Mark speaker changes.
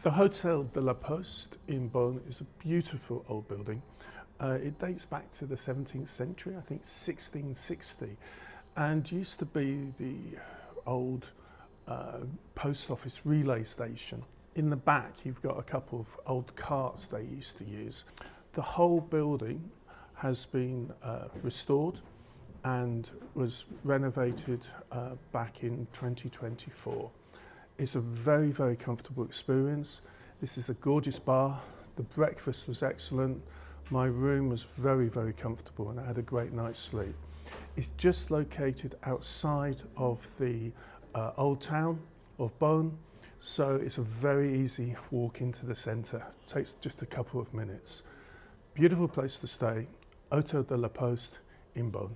Speaker 1: The Hotel de la Poste in Beaune is a beautiful old building. It dates back to the 17th century, I think 1660, and used to be the old post office relay station. In the back you've got a couple of old carts they used to use. The whole building has been restored and was renovated back in 2024. It's a very, very comfortable experience. This is a gorgeous bar. The breakfast was excellent. My room was very, very comfortable and I had a great night's sleep. It's just located outside of the old town of Beaune, so it's a very easy walk into the centre. It takes just a couple of minutes. Beautiful place to stay, Hotel de la Poste in Beaune.